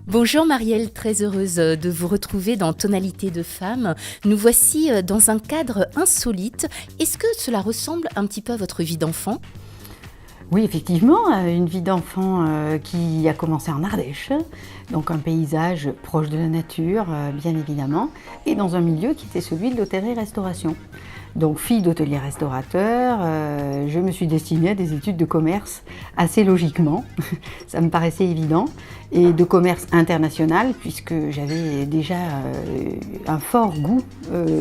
Bonjour Marielle, très heureuse de vous retrouver dans Tonalité de femme. Nous voici dans un cadre insolite. Est-ce que cela ressemble un petit peu à votre vie d'enfant ? Oui, effectivement, une vie d'enfant qui a commencé en Ardèche, donc un paysage proche de la nature, bien évidemment, et dans un milieu qui était celui de l'hôtellerie-restauration. Donc, fille d'hôtelier-restaurateur, je me suis destinée à des études de commerce assez logiquement, ça me paraissait évident, et de commerce international, puisque j'avais déjà un fort goût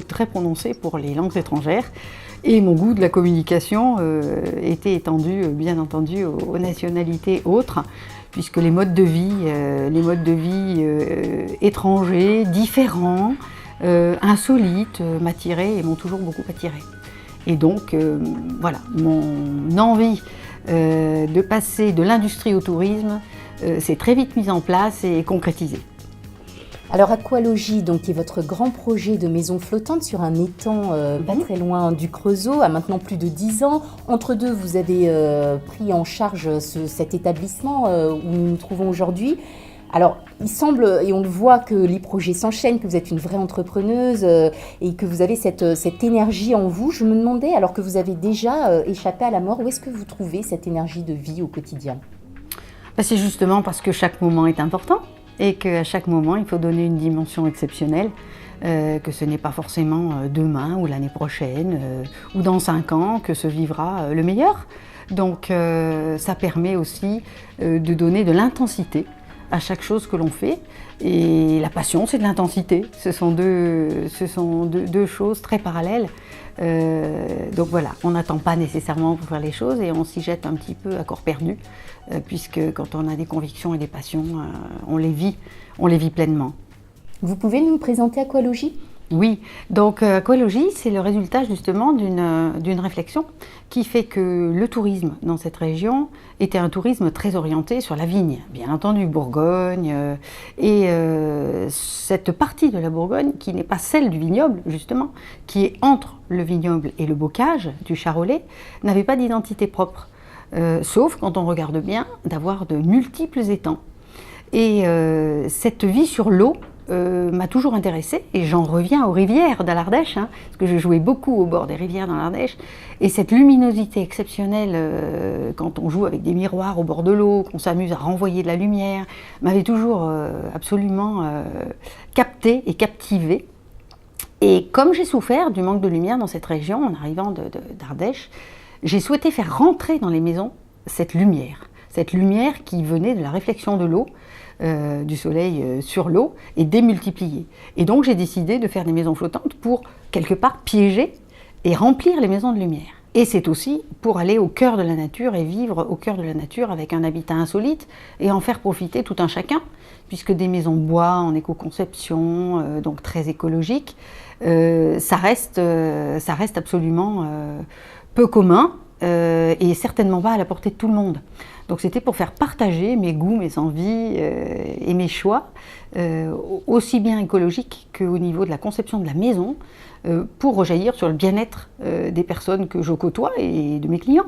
très prononcé pour les langues étrangères. Et mon goût de la communication était étendu, bien entendu, aux nationalités autres, puisque les modes de vie étrangers, différents, insolites, m'attiraient et m'ont toujours beaucoup attiré. Et donc, voilà, mon envie de passer de l'industrie au tourisme s'est très vite mise en place et concrétisée. Alors Aqualogie, donc, qui est votre grand projet de maison flottante sur un étang pas très loin du Creusot, a maintenant plus de 10 ans. Entre deux, vous avez pris en charge cet établissement où nous nous trouvons aujourd'hui. Alors, il semble, et on le voit, que les projets s'enchaînent, que vous êtes une vraie entrepreneuse et que vous avez cette énergie en vous. Je me demandais, alors que vous avez déjà échappé à la mort, où est-ce que vous trouvez cette énergie de vie au quotidien ? C'est justement parce que chaque moment est important. Et qu'à chaque moment, il faut donner une dimension exceptionnelle, que ce n'est pas forcément demain ou l'année prochaine ou dans 5 ans que se vivra le meilleur. Donc ça permet aussi de donner de l'intensité à chaque chose que l'on fait. Et la passion, c'est de l'intensité. Ce sont deux choses très parallèles. Donc voilà, on n'attend pas nécessairement pour faire les choses et on s'y jette un petit peu à corps perdu, puisque quand on a des convictions et des passions, on les vit pleinement. Vous pouvez nous présenter Aqualogie ? Oui, donc Aqualogie, c'est le résultat justement d'une réflexion qui fait que le tourisme dans cette région était un tourisme très orienté sur la vigne, bien entendu Bourgogne, et cette partie de la Bourgogne qui n'est pas celle du vignoble justement, qui est entre le vignoble et le bocage du charolais, n'avait pas d'identité propre, sauf quand on regarde bien d'avoir de multiples étangs. Et cette vie sur l'eau m'a toujours intéressée et j'en reviens aux rivières de l'Ardèche, parce que je jouais beaucoup au bord des rivières dans l'Ardèche, et cette luminosité exceptionnelle quand on joue avec des miroirs au bord de l'eau, qu'on s'amuse à renvoyer de la lumière, m'avait toujours absolument captée et captivée. Et comme j'ai souffert du manque de lumière dans cette région en arrivant d'Ardèche, j'ai souhaité faire rentrer dans les maisons cette lumière qui venait de la réflexion de l'eau, du soleil sur l'eau et démultipliée. Et donc j'ai décidé de faire des maisons flottantes pour quelque part piéger et remplir les maisons de lumière. Et c'est aussi pour aller au cœur de la nature et vivre au cœur de la nature avec un habitat insolite et en faire profiter tout un chacun, puisque des maisons bois en éco-conception, donc très écologiques, ça reste absolument peu commun et certainement pas à la portée de tout le monde. Donc c'était pour faire partager mes goûts, mes envies et mes choix, aussi bien écologiques qu'au niveau de la conception de la maison, pour rejaillir sur le bien-être des personnes que je côtoie et de mes clients.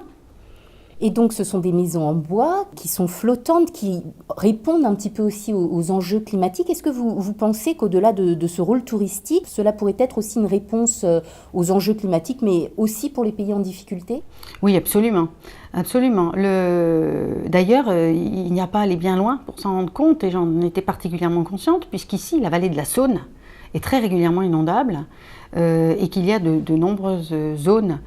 Et donc ce sont des maisons en bois qui sont flottantes, qui répondent un petit peu aussi aux enjeux climatiques. Est-ce que vous pensez qu'au-delà de ce rôle touristique, cela pourrait être aussi une réponse aux enjeux climatiques, mais aussi pour les pays en difficulté ? Oui, absolument. Absolument. D'ailleurs, il n'y a pas à aller bien loin pour s'en rendre compte, et j'en étais particulièrement consciente, puisqu'ici, la vallée de la Saône est très régulièrement inondable, et qu'il y a de nombreuses zones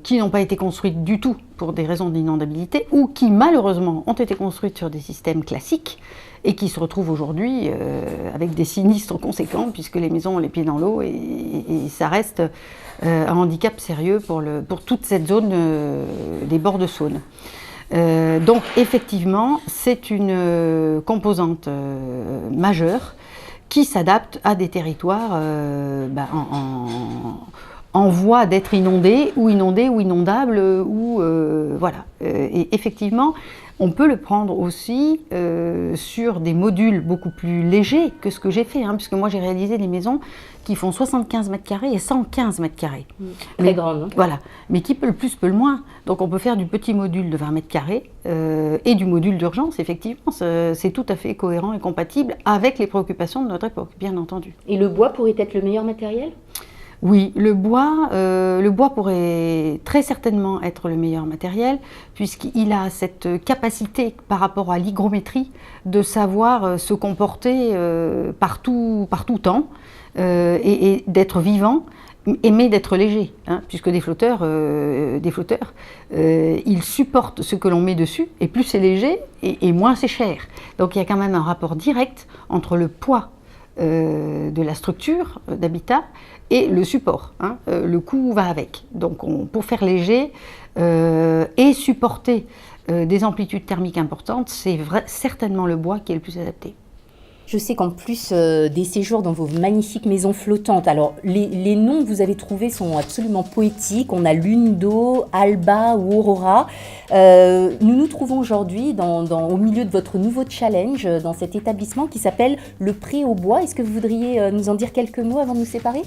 qui n'ont pas été construites du tout pour des raisons d'inondabilité, ou qui malheureusement ont été construites sur des systèmes classiques, et qui se retrouvent aujourd'hui avec des sinistres conséquents, puisque les maisons ont les pieds dans l'eau, et ça reste un handicap sérieux pour toute cette zone des bords de Saône. Donc effectivement, c'est une composante majeure qui s'adapte à des territoires en voie d'être inondé ou inondable, voilà. Et effectivement, on peut le prendre aussi sur des modules beaucoup plus légers que ce que j'ai fait, puisque moi j'ai réalisé des maisons qui font 75 mètres carrés et 115 mètres carrés. Très grande. Hein. Voilà, mais qui peut le plus, peut le moins. Donc on peut faire du petit module de 20 mètres carrés et du module d'urgence, effectivement. C'est tout à fait cohérent et compatible avec les préoccupations de notre époque, bien entendu. Et le bois pourrait être le meilleur matériel ? Oui, le bois pourrait très certainement être le meilleur matériel, puisqu'il a cette capacité par rapport à l'hygrométrie de savoir se comporter par tout temps et d'être vivant, mais d'être léger, puisque des flotteurs, ils supportent ce que l'on met dessus, et plus c'est léger, et moins c'est cher. Donc il y a quand même un rapport direct entre le poids de la structure d'habitat et le support. Le coût va avec. Donc pour faire léger et supporter des amplitudes thermiques importantes, c'est certainement le bois qui est le plus adapté. Je sais qu'en plus des séjours dans vos magnifiques maisons flottantes, alors les noms que vous avez trouvés sont absolument poétiques. On a Lune d'eau, Alba ou Aurora. Nous nous trouvons aujourd'hui au milieu de votre nouveau challenge dans cet établissement qui s'appelle le Pré au bois. Est-ce que vous voudriez nous en dire quelques mots avant de nous séparer ?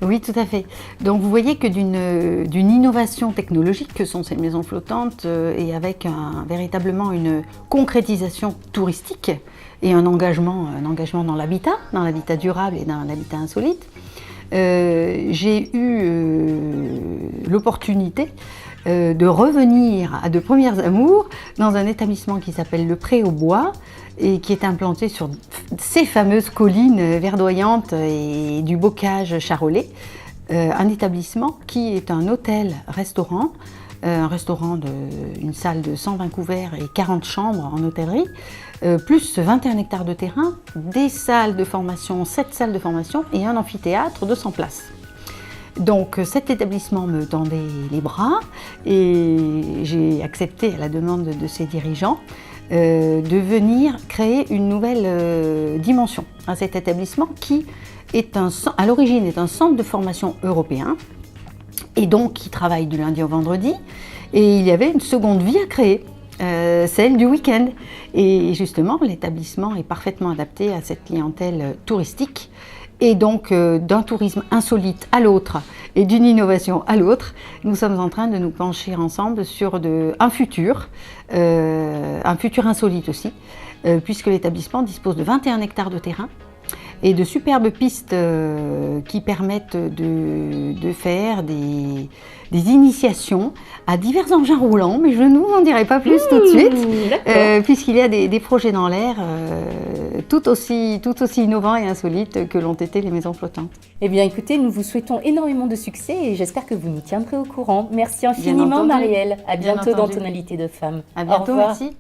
Oui, tout à fait. Donc vous voyez que d'une innovation technologique que sont ces maisons flottantes et avec véritablement une concrétisation touristique et un engagement dans l'habitat durable et dans l'habitat insolite, j'ai eu l'opportunité de revenir à de premières amours dans un établissement qui s'appelle le Pré au bois et qui est implanté sur ces fameuses collines verdoyantes et du bocage charolais. Un établissement qui est un hôtel-restaurant, une salle de 120 couverts et 40 chambres en hôtellerie, plus 21 hectares de terrain, des salles de formation, 7 salles de formation et un amphithéâtre de 100 places. Donc cet établissement me tendait les bras et j'ai accepté à la demande de ses dirigeants de venir créer une nouvelle dimension à cet établissement qui à l'origine est un centre de formation européen et donc qui travaille du lundi au vendredi, et il y avait une seconde vie à créer, celle du week-end. Et justement, l'établissement est parfaitement adapté à cette clientèle touristique. Et donc, d'un tourisme insolite à l'autre et d'une innovation à l'autre, nous sommes en train de nous pencher ensemble sur un futur insolite aussi, puisque l'établissement dispose de 21 hectares de terrain et de superbes pistes qui permettent de faire des initiations à divers engins roulants, mais je ne vous en dirai pas plus tout de suite, puisqu'il y a des projets dans l'air tout aussi innovants et insolites que l'ont été les maisons flottantes. Eh bien écoutez, nous vous souhaitons énormément de succès et j'espère que vous nous tiendrez au courant. Merci infiniment Marielle, à bientôt dans Tonalité de Femme. À bientôt, merci.